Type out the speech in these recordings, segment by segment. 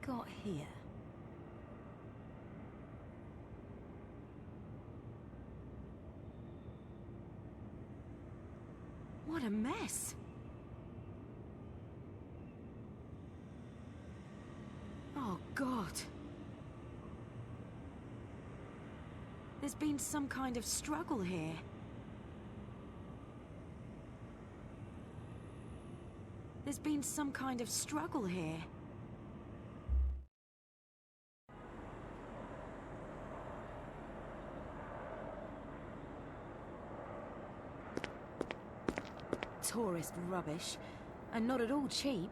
got here? What a mess! Oh, God. There's been some kind of struggle here. There's been some kind of struggle here. Tourist rubbish, and not at all cheap.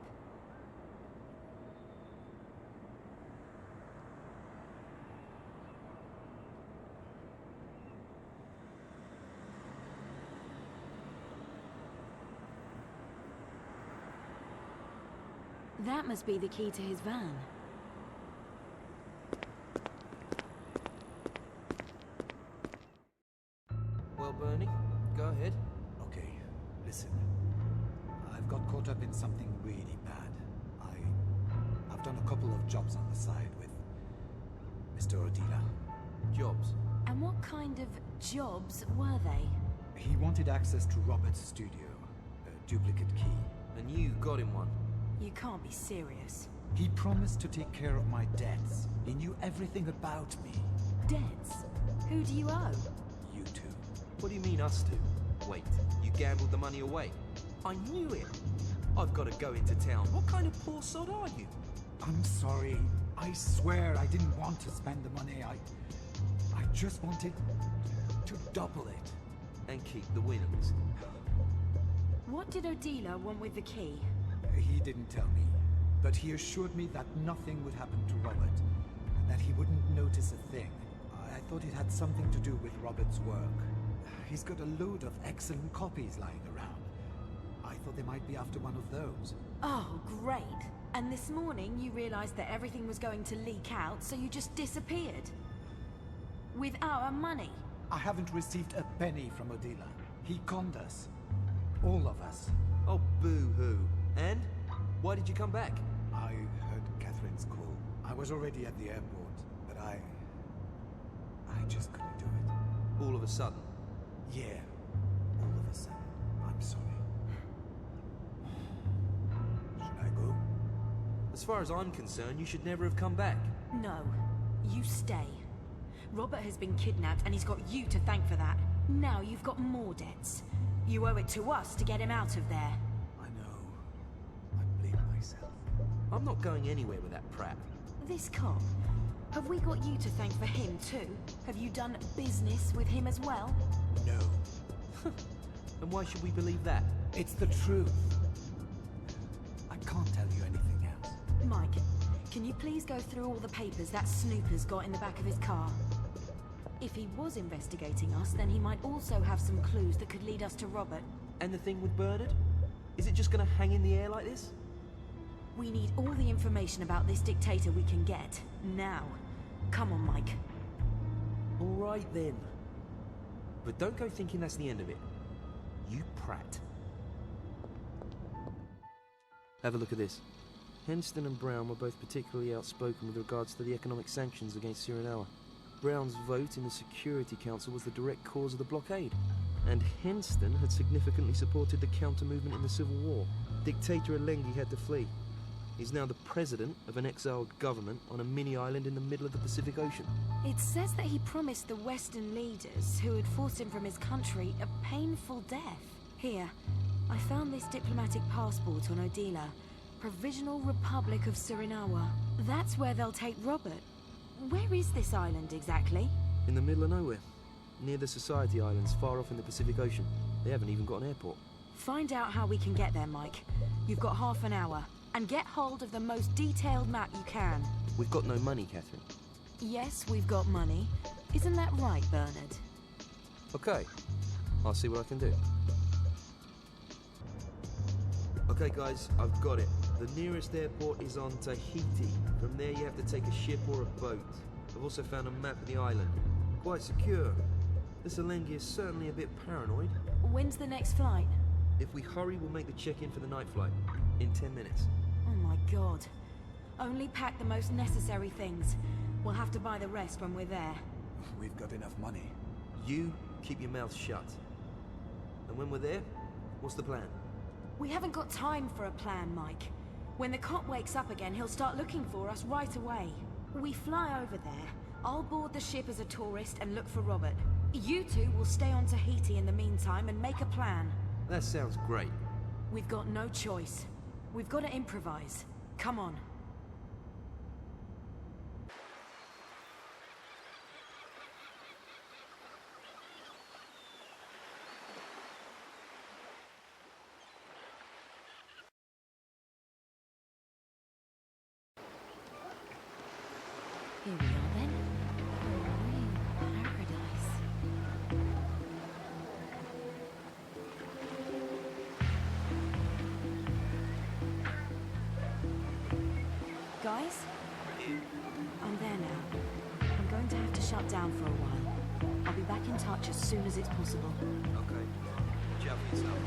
That must be the key to his van. Well, Bernie, go ahead. Okay, listen. I've got caught up in something really bad. I've done a couple of jobs on the side with Mr. Odila. Jobs? And what kind of jobs were they? He wanted access to Robert's studio, a duplicate key. And you got him one. You can't be serious. He promised to take care of my debts. He knew everything about me. Debts? Who do you owe? You two. What do you mean, us two? Wait, you gambled the money away? I knew it! I've got to go into town. What kind of poor sod are you? I'm sorry. I swear I didn't want to spend the money. I just wanted to double it. And keep the winnings. What did Odila want with the key? He didn't tell me, but he assured me that nothing would happen to Robert, and that he wouldn't notice a thing. I thought it had something to do with Robert's work. He's got a load of excellent copies lying around. I thought they might be after one of those. Oh, great. And this morning you realized that everything was going to leak out, so you just disappeared? With our money? I haven't received a penny from Odila. He conned us. All of us. Oh, boo-hoo. And? Why did you come back? I heard Catherine's call. I was already at the airport, but I just couldn't do it. All of a sudden? Yeah, all of a sudden. I'm sorry. Should I go? As far as I'm concerned, you should never have come back. No. You stay. Robert has been kidnapped and he's got you to thank for that. Now you've got more debts. You owe it to us to get him out of there. I know. I blame myself. I'm not going anywhere with that prat. This cop, have we got you to thank for him too? Have you done business with him as well? No. And why should we believe that? It's the truth. I can't tell you anything else. Mike, can you please go through all the papers that snooper's got in the back of his car? If he was investigating us, then he might also have some clues that could lead us to Robert. And the thing with Bernard? Is it just gonna hang in the air like this? We need all the information about this dictator we can get, now. Come on, Mike. All right then. But don't go thinking that's the end of it. You prat. Have a look at this. Henston and Brown were both particularly outspoken with regards to the economic sanctions against Suriname. Brown's vote in the Security Council was the direct cause of the blockade, and Henston had significantly supported the counter-movement in the Civil War. Dictator Elengi had to flee. He's now the president of an exiled government on a mini-island in the middle of the Pacific Ocean. It says that he promised the Western leaders who had forced him from his country a painful death. Here, I found this diplomatic passport on Odila. Provisional Republic of Suriname. That's where they'll take Robert. Where is this island exactly? In the middle of nowhere, near the Society Islands, far off in the Pacific Ocean. They haven't even got an airport. Find out how we can get there, Mike. You've got half an hour. And get hold of the most detailed map you can. We've got no money, Catherine. Yes, we've got money. Isn't that right, Bernard? Okay, I'll see what I can do. Okay guys, I've got it. The nearest airport is on Tahiti. From there you have to take a ship or a boat. I've also found a map of the island. Quite secure. This Elengi is certainly a bit paranoid. When's the next flight? If we hurry, we'll make the check-in for the night flight. In 10 minutes. Oh my God. Only pack the most necessary things. We'll have to buy the rest when we're there. We've got enough money. You keep your mouth shut. And when we're there, what's the plan? We haven't got time for a plan, Mike. When the cop wakes up again, he'll start looking for us right away. We fly over there. I'll board the ship as a tourist and look for Robert. You two will stay on Tahiti in the meantime and make a plan. That sounds great. We've got no choice. We've got to improvise. Come on. Here we are then. A real paradise. Guys? I'm there now. I'm going to have to shut down for a while. I'll be back in touch as soon as it's possible. Okay. Watch out for yourself.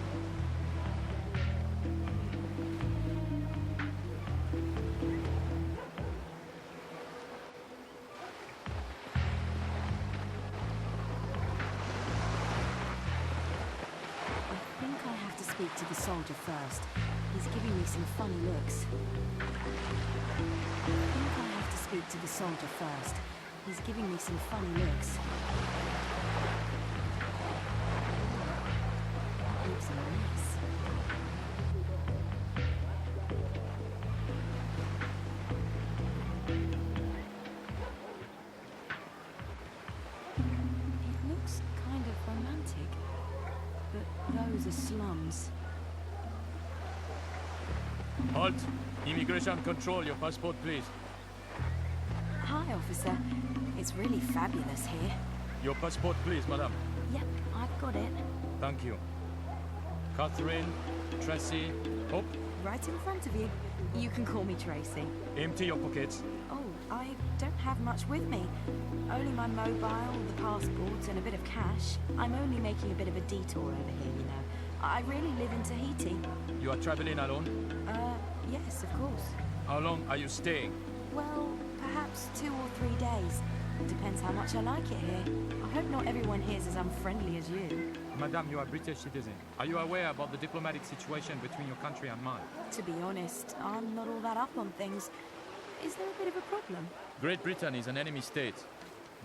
I think I have to speak to the soldier first. He's giving me some funny looks. That looks a mess. It looks kind of romantic, but those are slums. Halt! Immigration control, your passport, please. Hi, officer. It's really fabulous here. Your passport, please, madam. Yep, I've got it. Thank you. Catherine, Tracy, Hope, Right in front of you. You can call me Tracy. empty your pockets. Oh, I don't have much with me. Only my mobile, the passport, and a bit of cash. I'm only making a bit of a detour over here, you know. I really live in Tahiti. You are traveling alone? Yes, of course. How long are you staying? Well, perhaps 2 or 3 days. Depends how much I like it here. I hope not everyone here's as unfriendly as you. Madam, you are British citizen. Are you aware about the diplomatic situation between your country and mine? To be honest, I'm not all that up on things. Is there a bit of a problem? Great Britain is an enemy state.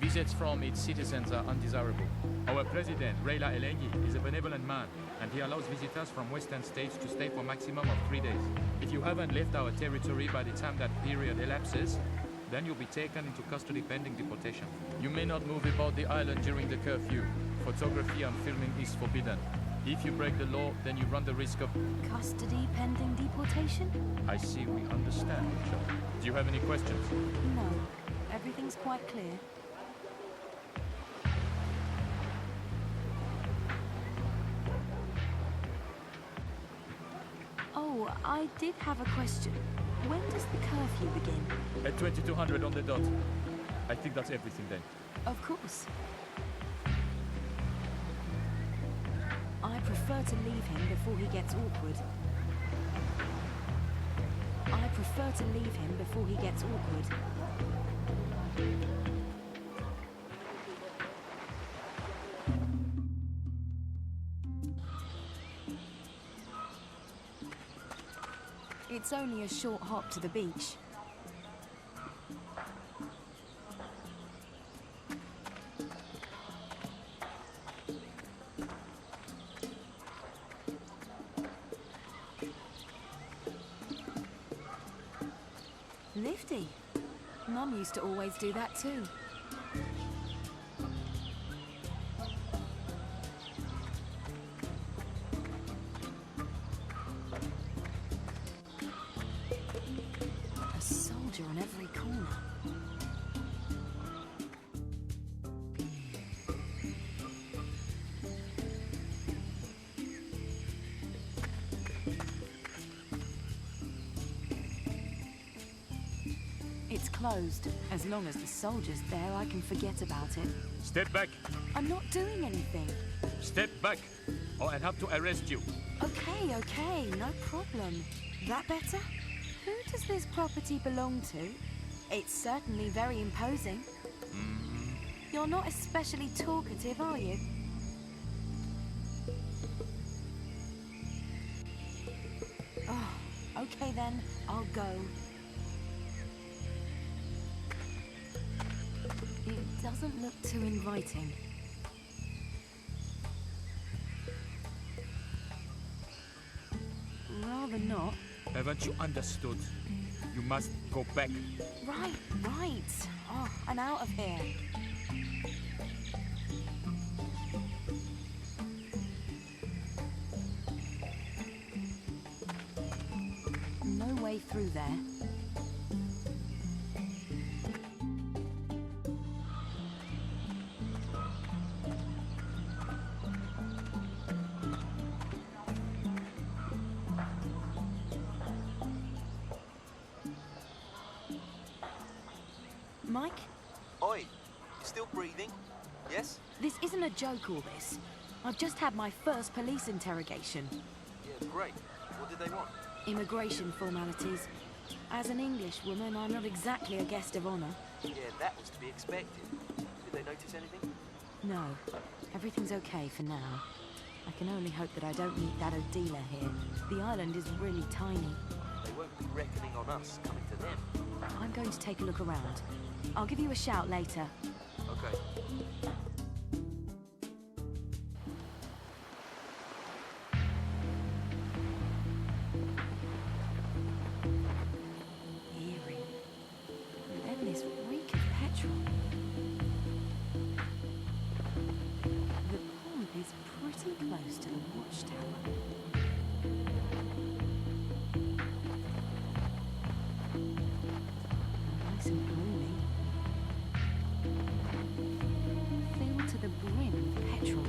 Visits from its citizens are undesirable. Our president, Raila Elengi, is a benevolent man, and he allows visitors from Western states to stay for a maximum of 3 days. If you haven't left our territory by the time that period elapses, then you'll be taken into custody pending deportation. You may not move about the island during the curfew. Photography and filming is forbidden. If you break the law, then you run the risk of... Custody pending deportation? I see we understand each other. Do you have any questions? No. Everything's quite clear. Oh, I did have a question. When does the curfew begin? At 2200 on the dot. I think that's everything then. Of course. I prefer to leave him before he gets awkward. It's only a short hop to the beach. Nifty. Mum used to always do that too. A soldier on every corner. It's closed. As long as the soldier's there, I can forget about it. Step back. I'm not doing anything. Step back, or I'll have to arrest you. Okay, no problem. That better? Who does this property belong to? It's certainly very imposing. You're not especially talkative, are you? Oh, okay then, I'll go. It doesn't look too inviting. Rather not. Haven't you understood? You must go back. Right. Oh, I'm out of here. No way through there. Mike? Oi, you still breathing? Yes? This isn't a joke, all this. I've just had my first police interrogation. Yeah, great. What did they want? Immigration formalities. As an Englishwoman, I'm not exactly a guest of honor. Yeah, that was to be expected. Did they notice anything? No, everything's okay for now. I can only hope that I don't meet that Odila here. The island is really tiny. They won't be reckoning on us coming to them. I'm going to take a look around. I'll give you a shout later. Okay. Eerie. And then this reek of petrol. The pump is pretty close to the watchtower. Nice and gloomy. Filled to the brim with petrol.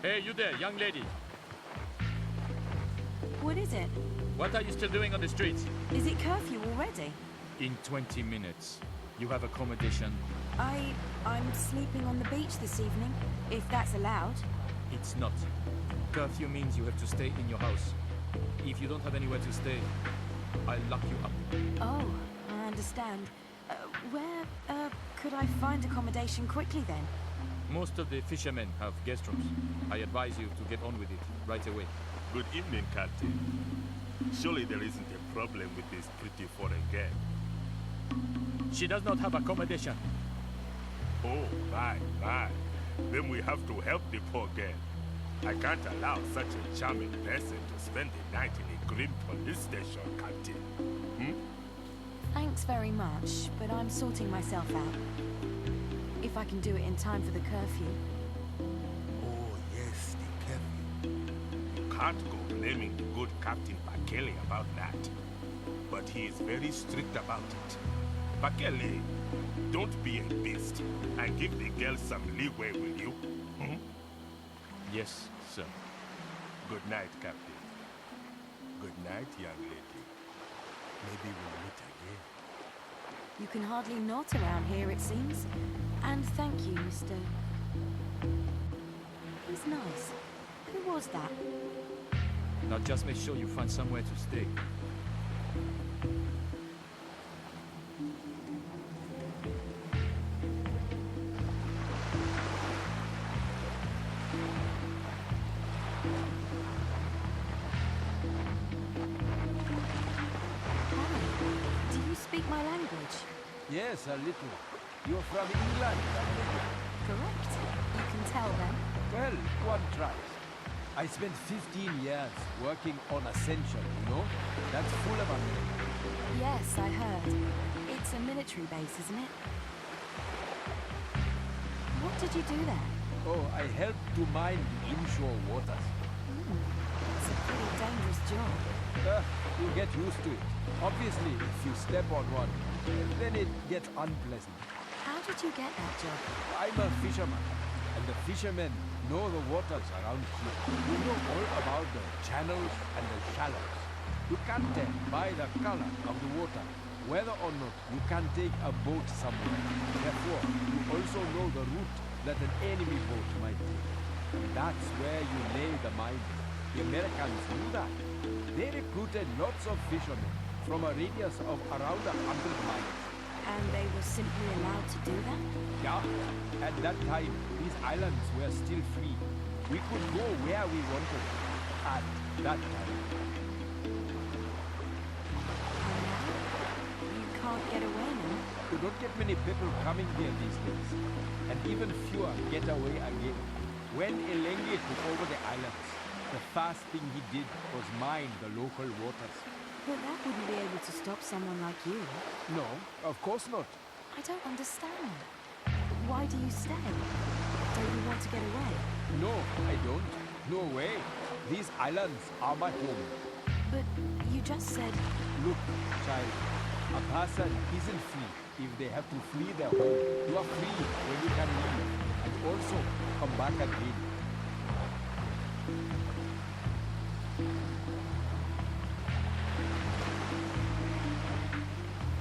Hey, you there, young lady. What is it? What are you still doing on the streets? Is it curfew already? In 20 minutes. You have accommodation. I'm sleeping on the beach this evening, if that's allowed. It's not. Curfew means you have to stay in your house. If you don't have anywhere to stay, I'll lock you up. Oh, I understand. Where could I find accommodation quickly then? Most of the fishermen have guest rooms. I advise you to get on with it right away. Good evening, Captain. Surely there isn't a problem with this pretty foreign girl. She does not have accommodation. Oh, my. Then we have to help the poor girl. I can't allow such a charming person to spend the night in a grim police station, Captain. Thanks very much, but I'm sorting myself out. If I can do it in time for the curfew. Oh, yes, the curfew. You can't go blaming the good Captain Bakele about that. But he is very strict about it. Bakele, don't be a beast and give the girl some leeway, will you? Yes, sir. Good night, Captain. Good night, young lady. Maybe we'll meet again. You can hardly not around here, it seems. And thank you, Mr. He's nice. Who was that? Now just make sure you find somewhere to stay. Do you speak my language? Yes, a little. You're from England, young lady. Correct. You can tell then. Well, one tries. I spent 15 years working on Ascension, you know? That's full of America. Yes, I heard. It's a military base, isn't it? What did you do there? Oh, I helped to mine the inshore waters. It's a pretty dangerous job. You get used to it. Obviously, if you step on one, then it gets unpleasant. How did you get that job? I'm a fisherman, and the fishermen know the waters around here. You know all about the channels and the shallows. You can tell by the color of the water whether or not you can take a boat somewhere. Therefore, you also know the route that an enemy boat might be. And that's where you lay the mines. The Americans knew that. They recruited lots of fishermen from a radius of around 100 miles. And they were simply allowed to do that? Yeah, at that time, these islands were still free. We could go where we wanted at that time. And now? You can't get away now? You don't get many people coming here these days, and even fewer get away again. When Elengi took over the islands, the first thing he did was mine the local waters. But that wouldn't be able to stop someone like you. No, of course not. I don't understand. Why do you stay? Don't you want to get away? No, I don't. No way. These islands are my home. But you just said... Look, child, a person isn't free if they have to flee their home. You are free when you can leave and also come back again.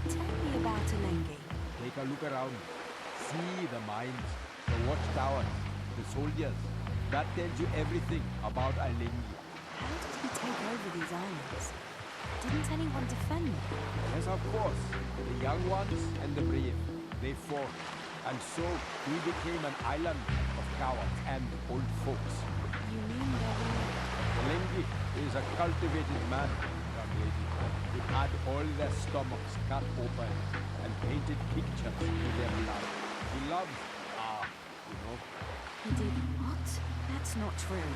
Tell me about Elengi. Take a look around. See the mines, the watchtowers, the soldiers. That tells you everything about Elengi. How did he take over these islands? Didn't anyone defend them? Yes, of course. The young ones and the brave. They fought. And so we became an island of cowards and old folks. You mean they were... Elengi is a cultivated man, young lady. He had all their stomachs cut open and painted pictures with their blood. He loved art, you know. He did what? That's not true.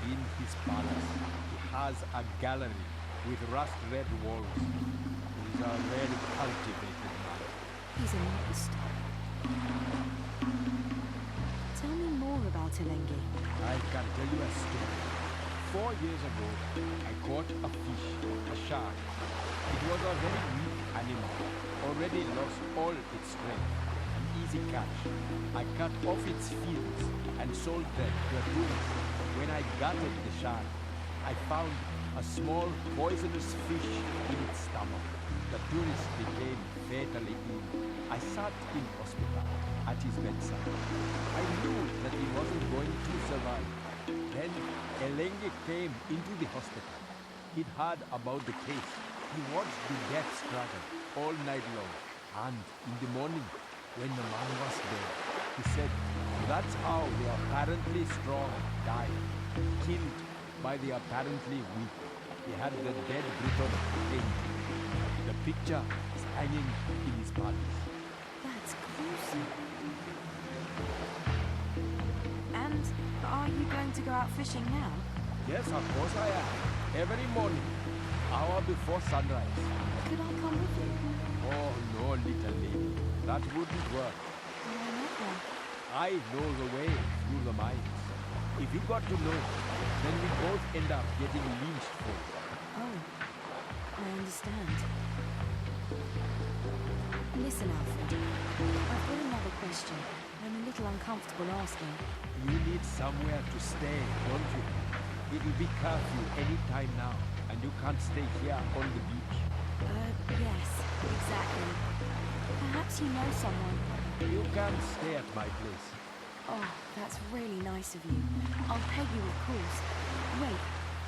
In his palace, he has a gallery with rust-red walls. He's a very cultivated man. He's a monster. Tell me more about Elengi. I can tell you a story. 4 years ago, I caught a fish, a shark. It was a very weak animal, already lost all its strength. An easy catch. I cut off its fins and sold them to a tourist. When I gutted the shark, I found a small poisonous fish in its stomach. The tourist became fatally ill. I sat in hospital at his bedside. I knew that he wasn't going to survive. Then Elengi came into the hospital. He'd heard about the case. He watched the death struggle all night long. And in the morning, when the man was dead, he said, that's how the apparently strong died, killed by the apparently weak. He had the dead Briton painted. The picture is hanging in his palace. That's gruesome. And are you going to go out fishing now? Yes, of course I am. Every morning, hour before sunrise. Could I come with you? Oh no, little lady. That wouldn't work. Why not then? I know the way through the mines. If you got to know, then we both end up getting lynched for it. Oh, I understand. Listen, Alfred. I've got another question. I'm a little uncomfortable asking. You need somewhere to stay, don't you? It'll be curfew any time now, and you can't stay here on the beach. Yes, exactly. Perhaps you know someone. You can stay at my place. Oh, that's really nice of you. I'll pay you, of course. Wait,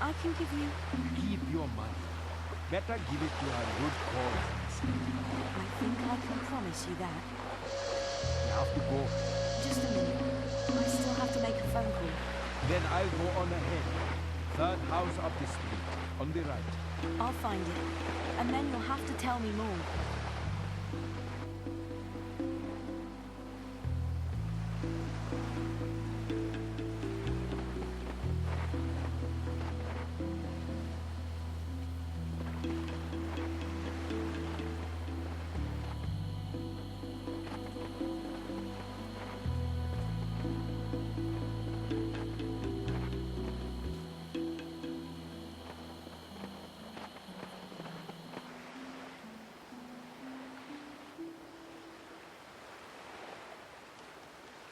I can give you... Keep your money. Better give it to a good cause instead. I think I can promise you that. You have to go. Just a minute. I still have to make a phone call. Then I'll go on ahead. Third house up the street, on the right. I'll find it. And then you'll have to tell me more.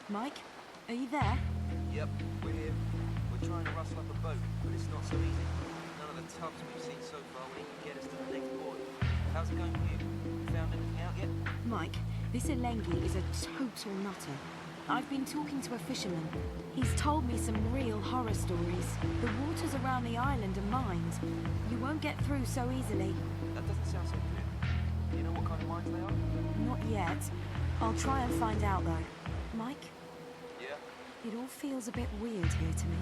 Mike, are you there? Yep, we're here. We're trying to rustle up a boat, but it's not so easy. None of the tubs we've seen so far will even get us to the next port. How's it going with you? Found anything out yet? Mike, this Elengi is a total nutter. I've been talking to a fisherman. He's told me some real horror stories. The waters around the island are mined. You won't get through so easily. That doesn't sound so good. Do you know what kind of mines they are? Not yet. I'll try and find out, though. Mike? Yeah? It all feels a bit weird here to me.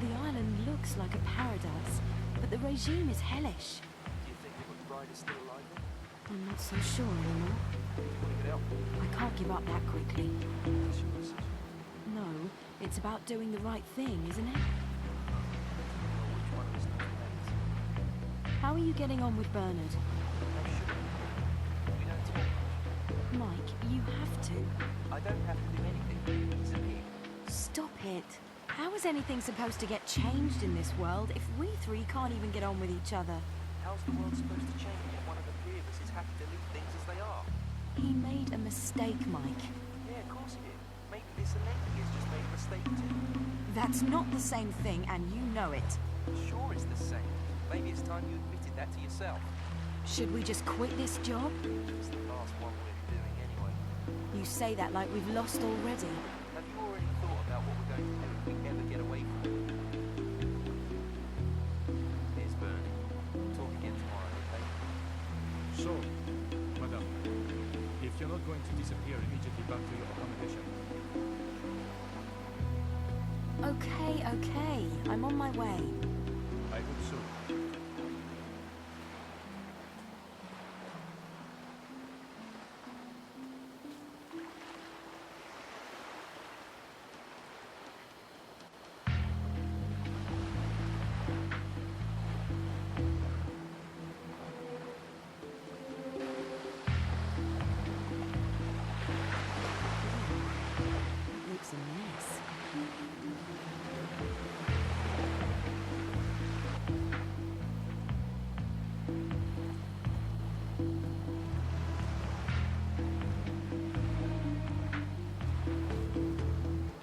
The island looks like a paradise, but the regime is hellish. Do you think the McBride is still alive then? I'm not so sure anymore. Want to get out? I can't give up that quickly. That's your decision. No, it's about doing the right thing, isn't it? Well, which one of us knows the names? How are you getting on with Bernard? How should we? We don't talk much. Mike, you have to. I don't have to do anything. He's a pig. Stop it. How is anything supposed to get changed in this world if we three can't even get on with each other? How's the world supposed to change if one of the three of us is happy to leave things as they are? He made a mistake, Mike. Yeah, of course he did. Maybe this Elengi has just made a mistake too. That's not the same thing, and you know it. Sure it's the same. Maybe it's time you admitted that to yourself. Should we just quit this job? It's the last one we're doing anyway. You say that like we've lost already. Have you already thought about what we're going to do if we ever get away from it? Here's Bernie. Talk again tomorrow, okay? So, madam, if you're not going to disappear immediately back to your accommodation, Okay, okay. I'm on my way. I hope so. It looks a mess.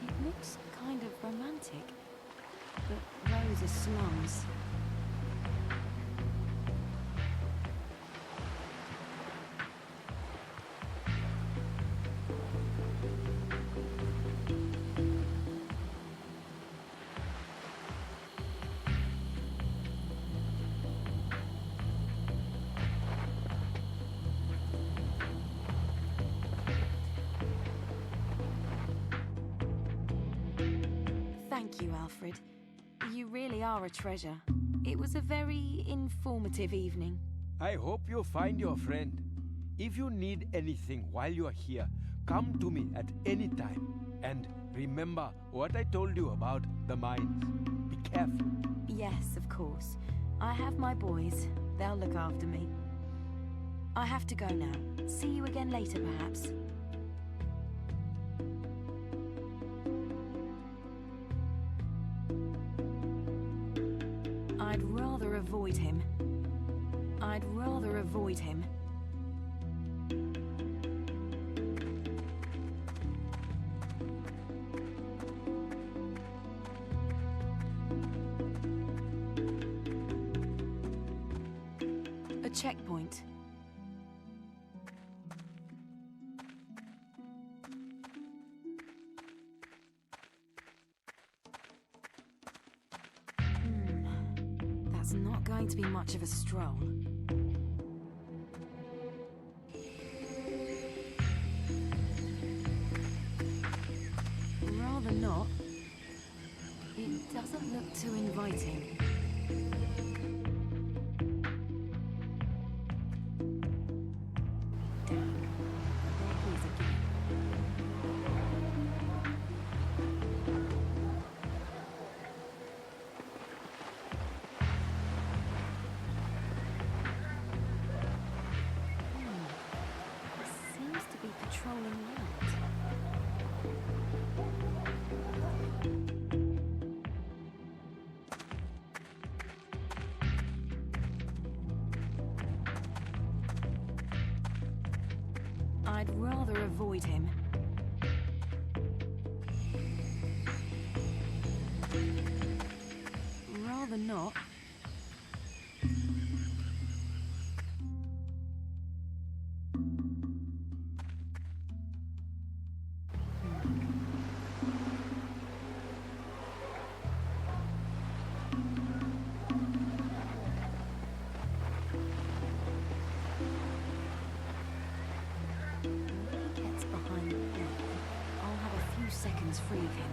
It looks kind of romantic, but those are slums. Thank you, Alfred. You really are a treasure. It was a very informative evening. I hope you find your friend. If you need anything while you are here, come to me at any time. And remember what I told you about the mines. Be careful. Yes, of course. I have my boys. They'll look after me. I have to go now. See you again later, perhaps. I'd rather avoid him. I'd rather avoid him. A checkpoint. That's not going to be much of a stroll. Rather not. It doesn't look too inviting. Damn. There he is again. Seems to be patrolling around. I'd rather avoid him. Rather not. hands free of him.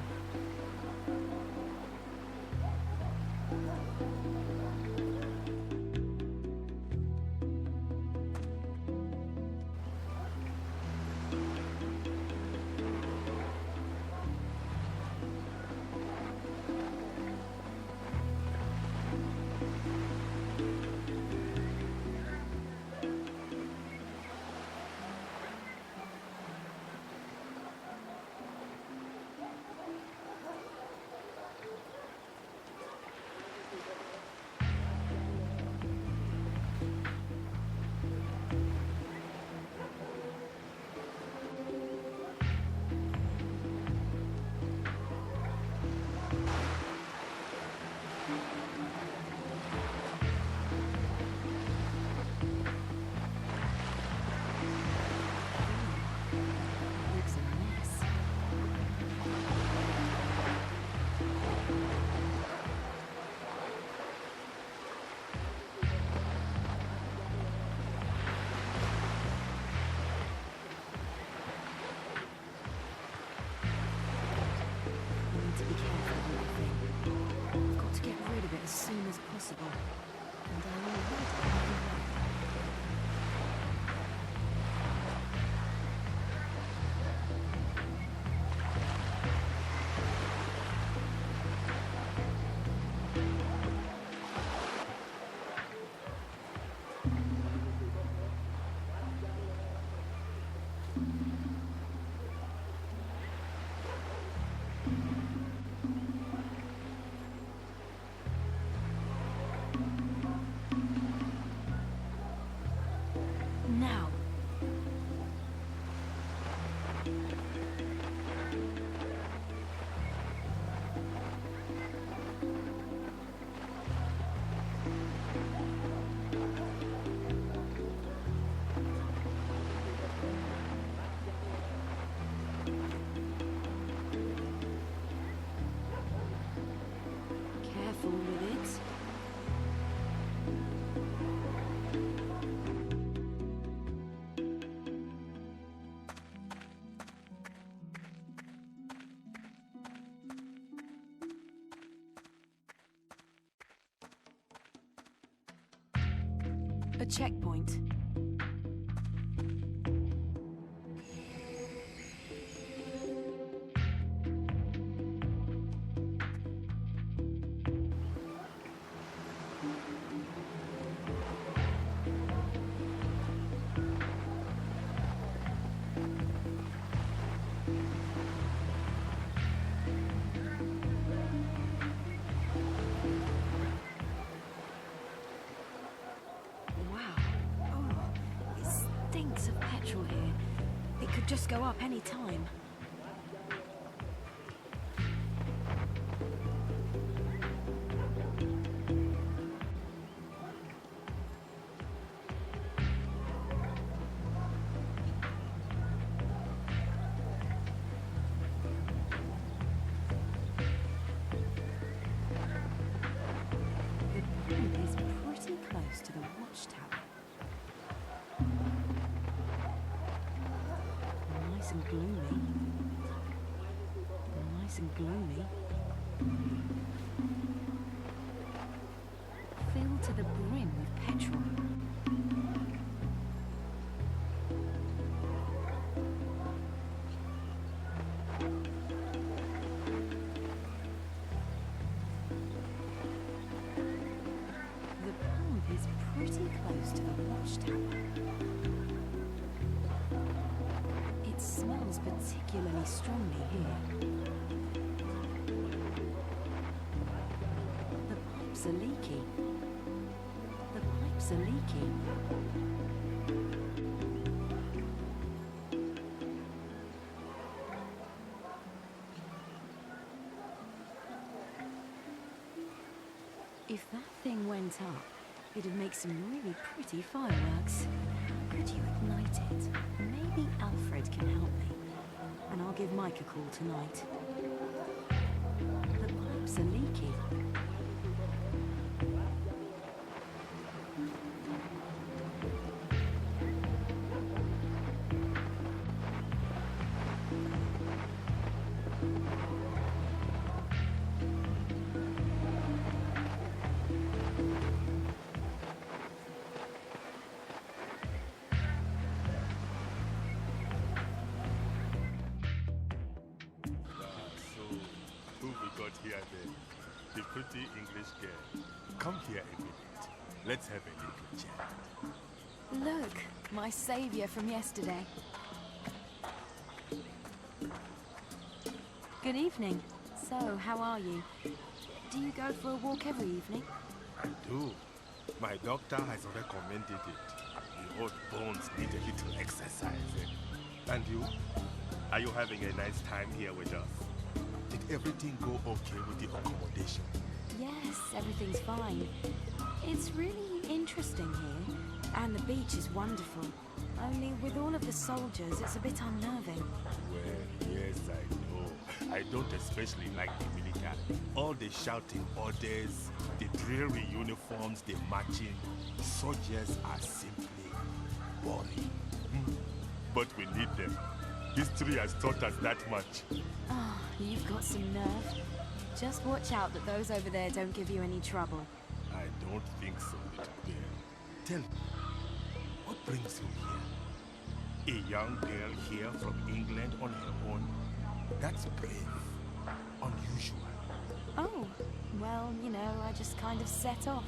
Looks a mess. I need to be careful with everything. I've got to get rid of it as soon as possible. And I already have a way. Now. Careful with it. A checkpoint. Wow. Oh, it stinks of petrol here. It could just go up any time. The pump is pretty close to the watchtower. Nice and gloomy. Nice and gloomy. Filled to the brim with petrol. The pump is pretty close to the watchtower. It smells particularly strongly here. The pipes are leaky. The pipes are leaky. If that thing went up, it'd make some really pretty fireworks. Could you ignite it? Maybe Alfred can help me. And I'll give Mike a call tonight. The pipes are leaky. Cecilia then. The pretty English girl. Come here a minute. Let's have a little chat. Look, my savior from yesterday. Good evening. So, how are you? Do you go for a walk every evening? I do. My doctor has recommended it. The old bones need a little exercise. And you? Are you having a nice time here with us? Did everything go okay with the accommodation? Yes, everything's fine. It's really interesting here, and the beach is wonderful. Only with all of the soldiers, it's a bit unnerving. Well, yes, I know. I don't especially like the military. All the shouting orders, the dreary uniforms, the marching. Soldiers are simply boring. But we need them. History has taught us that much. Ah, you've got some nerve. Just watch out that those over there don't give you any trouble. I don't think so, little girl. Tell me, what brings you here? A young girl here from England on her own? That's brave. Unusual. Oh, well, you know, I just kind of set off.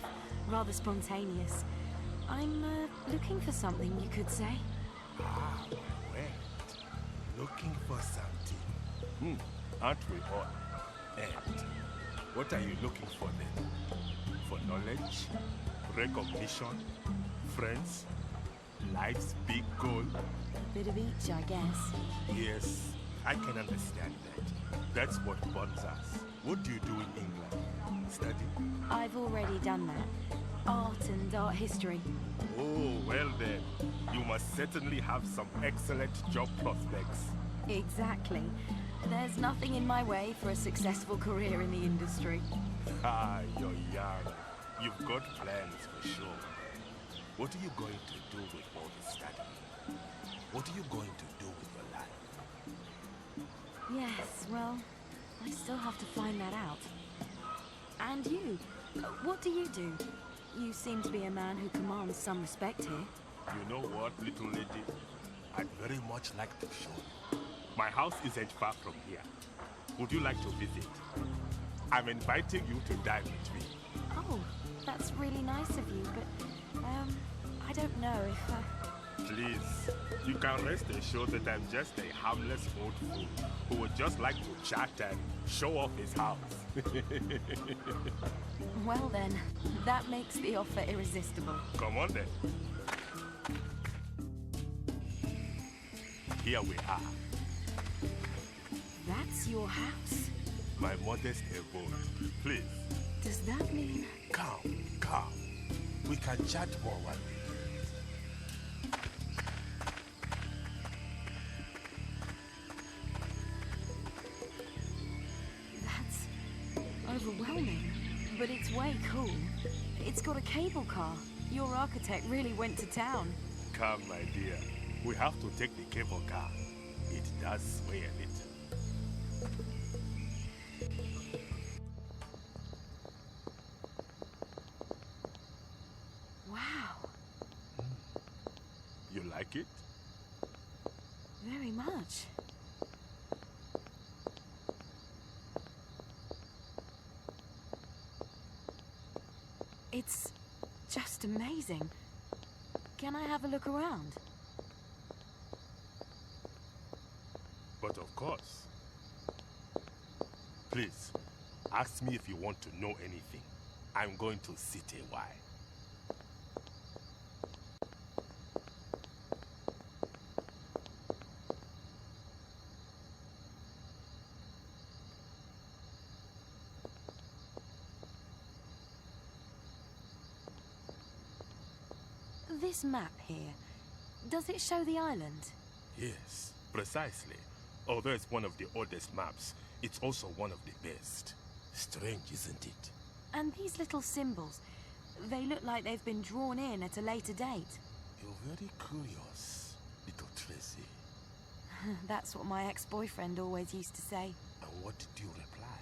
Rather spontaneous. I'm looking for something, you could say. Ah, well, looking for something. Aren't we all? And what are you looking for then? For knowledge? Recognition? Friends? Life's big goal? A bit of each, I guess. Yes, I can understand that. That's what bonds us. What do you do in England? Study? I've already done that. Art and art history. Oh, well then. You must certainly have some excellent job prospects. Exactly. There's nothing in my way for a successful career in the industry. Ah, you're young. You've got plans for sure. What are you going to do with all the studying? What are you going to do with your life? Yes, well, I still have to find that out. And you? What do you do? You seem to be a man who commands some respect here. You know what, little lady? I'd very much like to show you. My house isn't far from here. Would you like to visit? I'm inviting you to dine with me. Oh, that's really nice of you, but, I don't know if, Please, you can rest assured that I'm just a harmless old fool who would just like to chat and show off his house. Well then, that makes the offer irresistible. Come on then. Here we are. That's your house? My modest abode. Please. Does that mean... Come. We can chat more one day. That's overwhelming. But it's way cool. It's got a cable car. Your architect really went to town. Come, my dear. We have to take the cable car. It does sway a little. Wow. You like it? Very much. It's just amazing. Can I have a look around? But of course. Please, ask me if you want to know anything. I'm going to sit a while. This map here, does it show the island? Yes, precisely. Although it's one of the oldest maps, it's also one of the best. Strange, isn't it? And these little symbols, they look like they've been drawn in at a later date. You're very curious, little Tracy. That's what my ex-boyfriend always used to say. And what did you reply?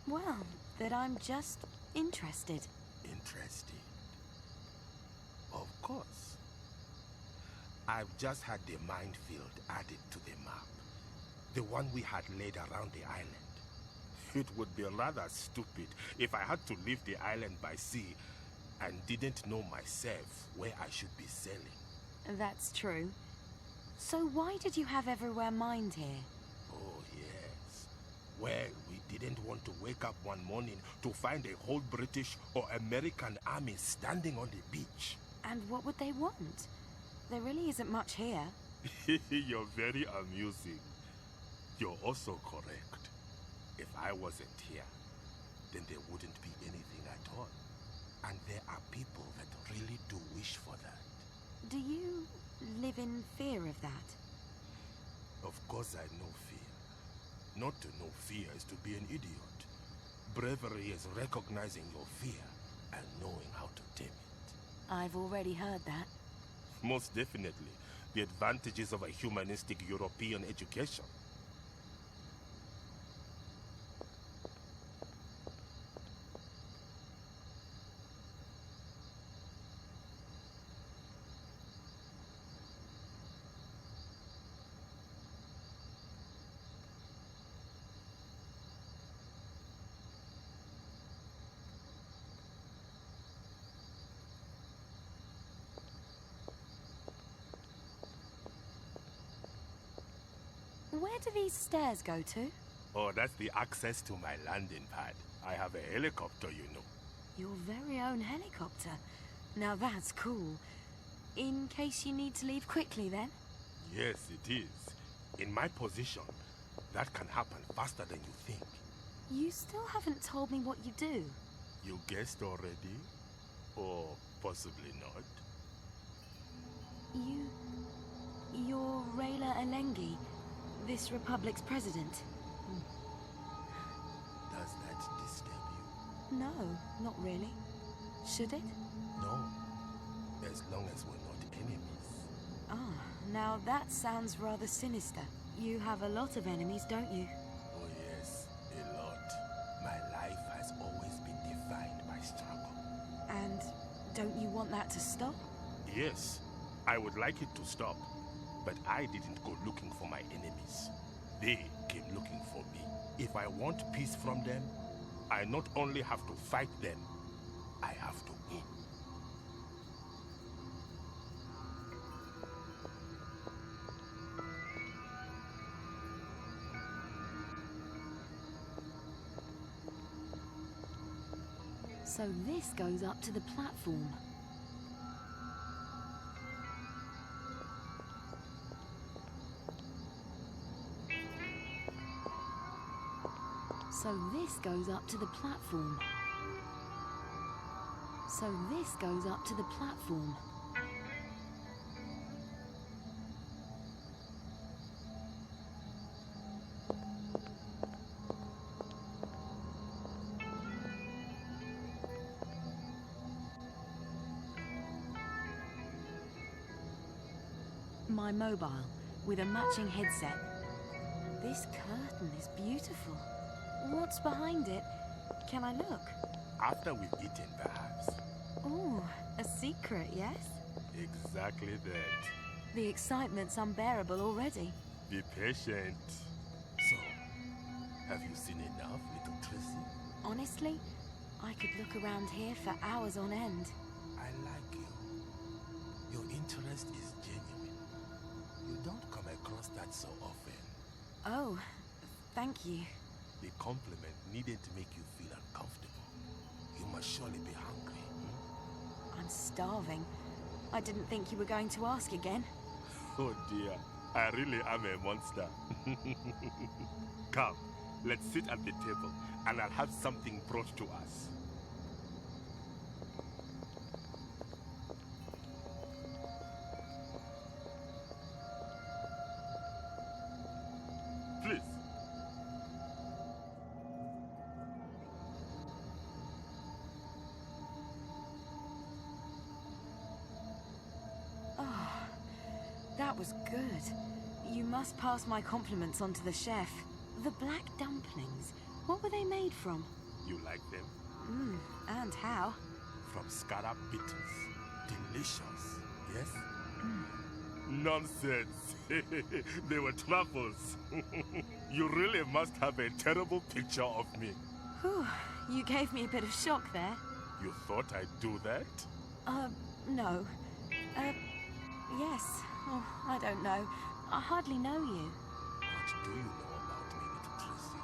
Well, that I'm just interested. Interested? Of course. I've just had the minefield added to the map. The one we had laid around the island. It would be rather stupid if I had to leave the island by sea and didn't know myself where I should be sailing. That's true. So why did you have everywhere mined here? Oh, yes. Well, we didn't want to wake up one morning to find a whole British or American army standing on the beach. And what would they want? There really isn't much here. You're very amusing. You're also correct. If I wasn't here, then there wouldn't be anything at all. And there are people that really do wish for that. Do you live in fear of that? Of course I know fear. Not to know fear is to be an idiot. Bravery is recognizing your fear and knowing how to tame it. I've already heard that. Most definitely. The advantages of a humanistic European education. Where do these stairs go to? Oh, that's the access to my landing pad. I have a helicopter, you know. Your very own helicopter. Now that's cool. In case you need to leave quickly, then? Yes, it is. In my position, that can happen faster than you think. You still haven't told me what you do. You guessed already? Or possibly not? You're Raila Elengi, this republic's president. Does that disturb you? No, not really. Should it? No. As long as we're not enemies. Ah, now that sounds rather sinister. You have a lot of enemies, don't you? Oh yes, a lot. My life has always been defined by struggle. And don't you want that to stop? Yes, I would like it to stop. But I didn't go looking for my enemies. They came looking for me. If I want peace from them, I not only have to fight them, I have to win. So this goes up to the platform. So this goes up to the platform. So this goes up to the platform. My mobile, with a matching headset. This curtain is beautiful. What's behind it? Can I look? After we've eaten, perhaps. Oh, a secret, yes? Exactly that. The excitement's unbearable already. Be patient. So, have you seen enough, little Tracy? Honestly, I could look around here for hours on end. I like you. Your interest is genuine. You don't come across that so often. Oh, thank you. The compliment needn't make you feel uncomfortable. You must surely be hungry. I'm starving. I didn't think you were going to ask again. Oh dear, I really am a monster. Come, let's sit at the table and I'll have something brought to us. Please. That was good. You must pass my compliments on to the chef. The black dumplings, what were they made from? You like them? And how? From scarab beetles. Delicious, yes? Nonsense. They were truffles. You really must have a terrible picture of me. Whew, you gave me a bit of shock there. You thought I'd do that? No. Yes. Oh, I don't know. I hardly know you. What do you know about me, little Tracy?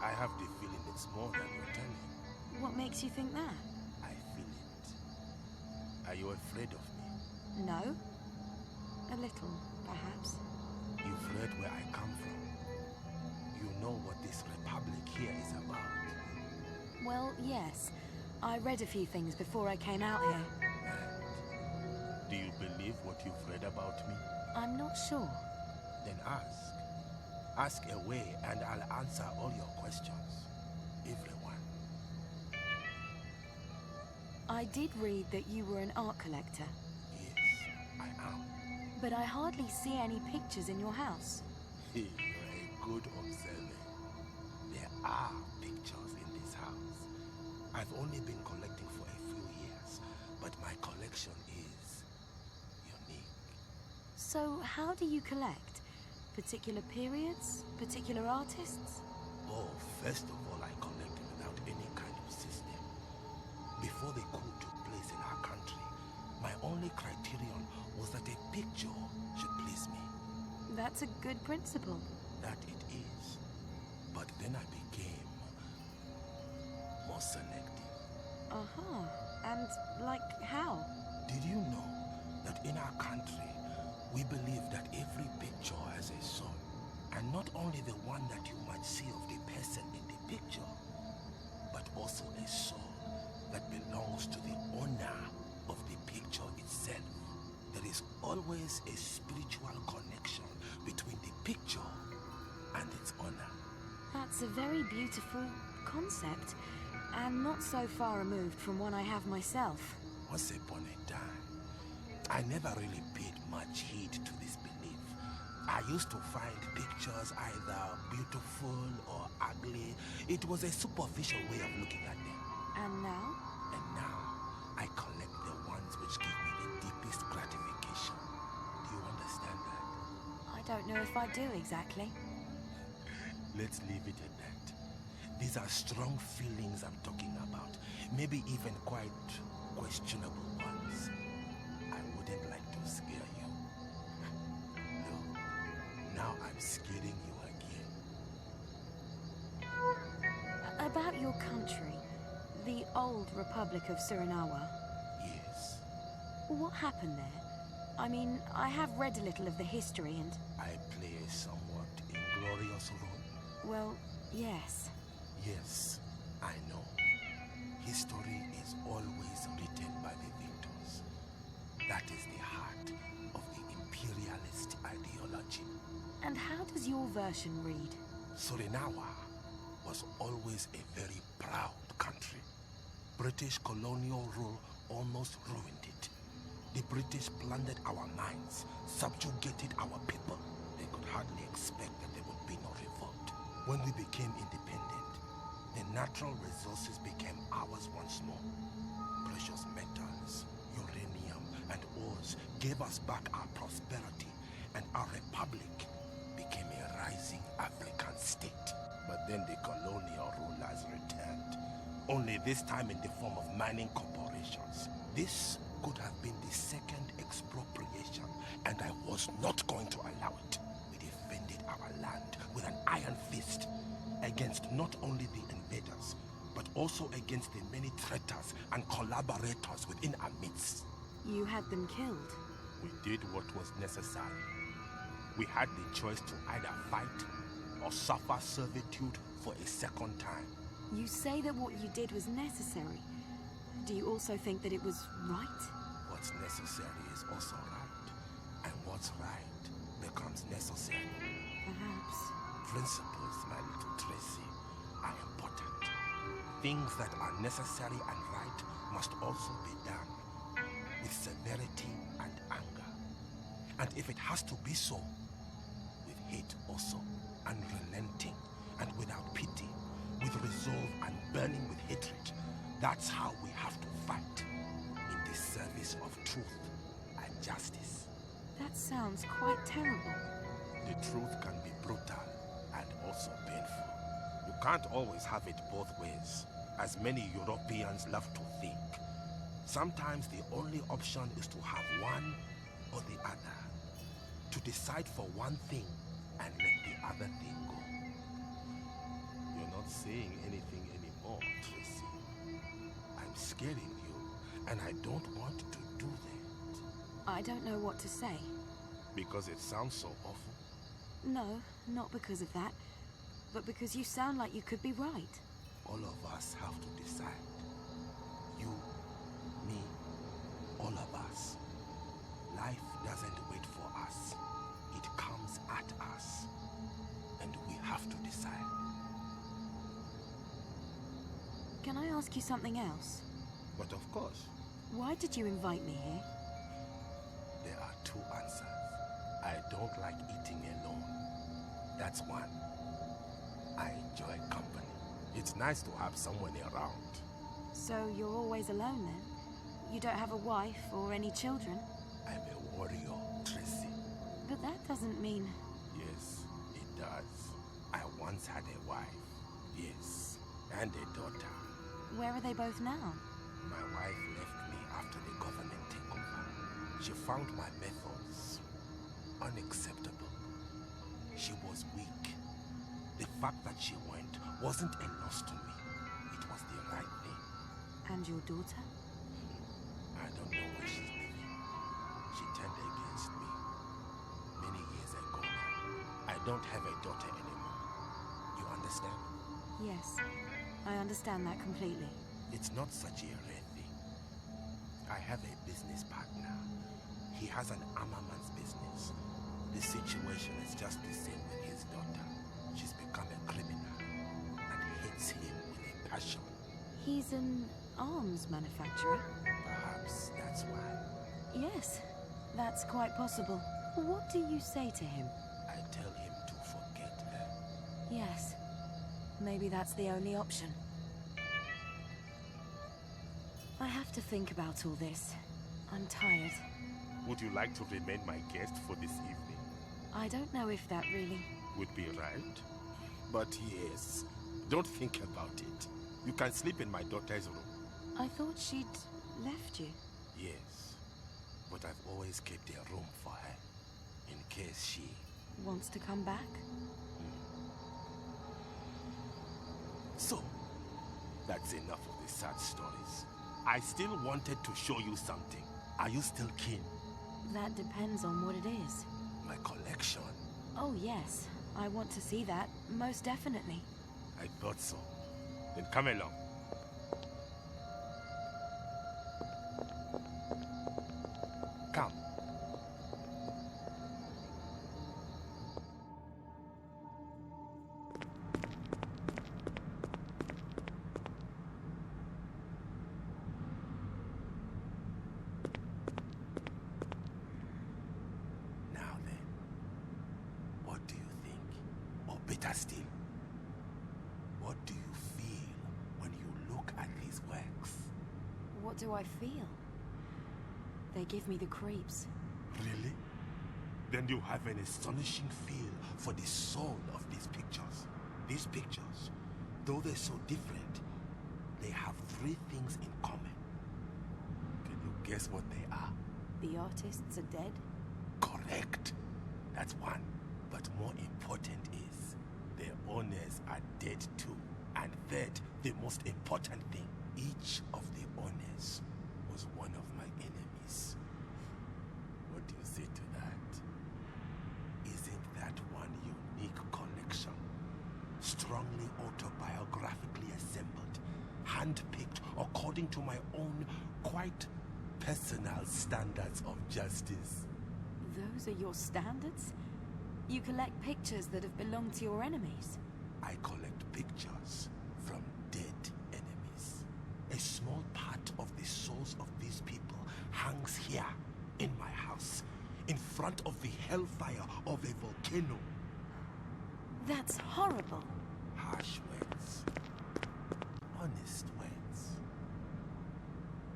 I have the feeling it's more than you're telling. What makes you think that? I feel it. Are you afraid of me? No. A little, perhaps. You've read where I come from. You know what this republic here is about. Well, yes. I read a few things before I came out here. And do you believe what you've read about me? I'm not sure. Then ask. Ask away and I'll answer all your questions. Everyone. I did read that you were an art collector. Yes, I am. But I hardly see any pictures in your house. You're a good observer. There are pictures in this house. I've only been collecting for a few years, but my collection is unique. So how do you collect? Particular periods? Particular artists? Oh, first of all, I collected without any kind of system. Before the coup took place in our country, my only criterion was that a picture should please me. That's a good principle. That it is. But then I became more selective. Uh-huh. And, like, how? Did you know that in our country, we believe that every picture has a soul? And not only the one that you might see of the person in the picture, but also a soul that belongs to the owner of the picture itself. There is always a spiritual connection between the picture and its owner. That's a very beautiful concept, and not so far removed from one I have myself. Once upon a time, I never really paid much heed to this belief. I used to find pictures either beautiful or ugly. It was a superficial way of looking at them. And now? And now, I collect the ones which give me the deepest gratification. Do you understand that? I don't know if I do exactly. Let's leave it at that. These are strong feelings I'm talking about. Maybe even quite questionable ones. I wouldn't like to scare you. No. Now I'm scaring you again. About your country, the old Republic of Surinawa. Yes. What happened there? I mean, I have read a little of the history and... I play a somewhat inglorious role. Well, yes. Yes, I know. History is always written by the victors. That is the heart of the imperialist ideology. And how does your version read? Surinawa was always a very proud country. British colonial rule almost ruined it. The British plundered our mines, subjugated our people. They could hardly expect that there would be no revolt. When we became independent, the natural resources became ours once more. Precious metals, uranium, and ores gave us back our prosperity, and our republic became a rising African state. But then the colonial rulers returned, only this time in the form of mining corporations. This could have been the second expropriation, and I was not going to allow it. We defended our land with an iron fist against not only the invaders, but also against the many traitors and collaborators within our midst. You had them killed. We did what was necessary. We had the choice to either fight or suffer servitude for a second time. You say that what you did was necessary. Do you also think that it was right? What's necessary is also right. And what's right becomes necessary. Perhaps. Principles, my little Tracy, are important. Things that are necessary and right must also be done with severity and anger. And if it has to be so, with hate also, unrelenting and without pity, with resolve and burning with hatred, that's how we have to fight in the service of truth and justice. That sounds quite terrible. The truth can be brutal and also painful. You can't always have it both ways, as many Europeans love to think. Sometimes the only option is to have one or the other. To decide for one thing and let the other thing go. You're not saying anything anymore, Tracy. I'm scaring you, and I don't want to do that. I don't know what to say. Because it sounds so awful. No, not because of that, but because you sound like you could be right. All of us have to decide. You, me, all of us. Life doesn't wait for us. It comes at us. And we have to decide. Can I ask you something else? But of course, Why did you invite me here? there are two answers. I don't like eating alone. That's one. I enjoy company. It's nice to have someone around. So you're always alone then? You don't have a wife or any children? I'm a warrior, Tracy. But that doesn't mean... Yes, it does. I once had a wife. Yes, and a daughter. Where are they both now? My wife left me after the government takeover. She found my methods unacceptable. She was weak. The fact that she went wasn't a loss to me. It was the right thing. And your daughter? I don't know where she's living. She turned against me many years ago now. I don't have a daughter anymore. You understand? Yes, I understand that completely. It's not such a rare thing. I have a business partner. He has an armaments business. The situation is just the same with his daughter. She's become a criminal and hates him with a passion. He's an arms manufacturer? Perhaps that's why. Yes, that's quite possible. What do you say to him? I tell him to forget her. Yes, maybe that's the only option. I have to think about all this. I'm tired. Would you like to remain my guest for this evening? I don't know if that really... Would be right. But yes, don't think about it. You can sleep in my daughter's room. I thought she'd left you. Yes, but I've always kept a room for her, in case she... Wants to come back? So, that's enough of the sad stories. I still wanted to show you something. Are you still keen? That depends on what it is. My collection. Oh yes, I want to see that, most definitely. I thought so. Then come along. Come. Now then, what do you think? Or better still, what do you feel when you look at these works? What do I feel? They give me the creeps. Really? Then you have an astonishing feel for the soul of these pictures. These pictures, though they're so different, they have three things in common. Can you guess what they are? The artists are dead? Correct. That's one. But more important is, their owners are dead too. And third, the most important thing, each of the owners was one of my enemies. What do you say to that? Isn't that one unique collection? Strongly autobiographically assembled, handpicked according to my own quite personal standards of justice. Those are your standards? You collect pictures that have belonged to your enemies? I collect pictures from dead enemies. A small part of the souls of these people hangs here in my house, in front of the hellfire of a volcano. That's horrible. Harsh words. Honest words.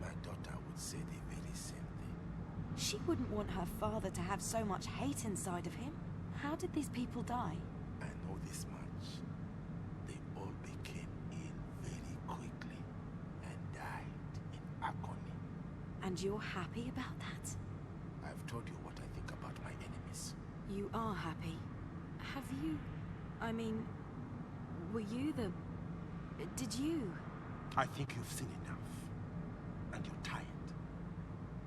My daughter would say the very same thing. She wouldn't want her father to have so much hate inside of him. How did these people die? I know this much. They all became ill very quickly and died in agony. And you're happy about that? I've told you what I think about my enemies. You are happy. Have you... I mean... Were you the... Did you... I think you've seen enough. And you're tired.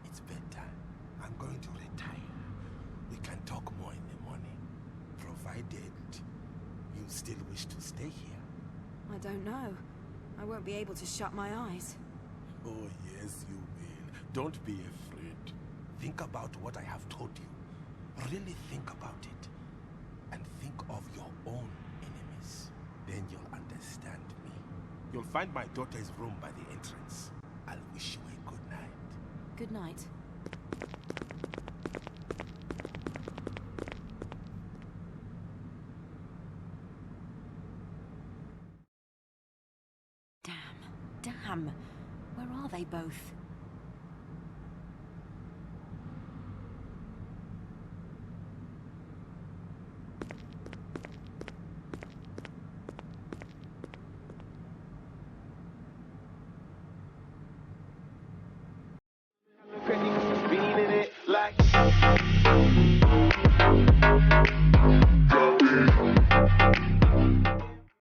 It's bedtime. I'm going to retire. We can talk more in the morning. Provided you still wish to stay here. I don't know. I won't be able to shut my eyes. Oh, yes, you will. Don't be afraid. Think about what I have told you. Really think about it. And think of your own enemies. Then you'll understand me. You'll find my daughter's room by the entrance. I'll wish you a good night. Good night. Damn. Where are they both?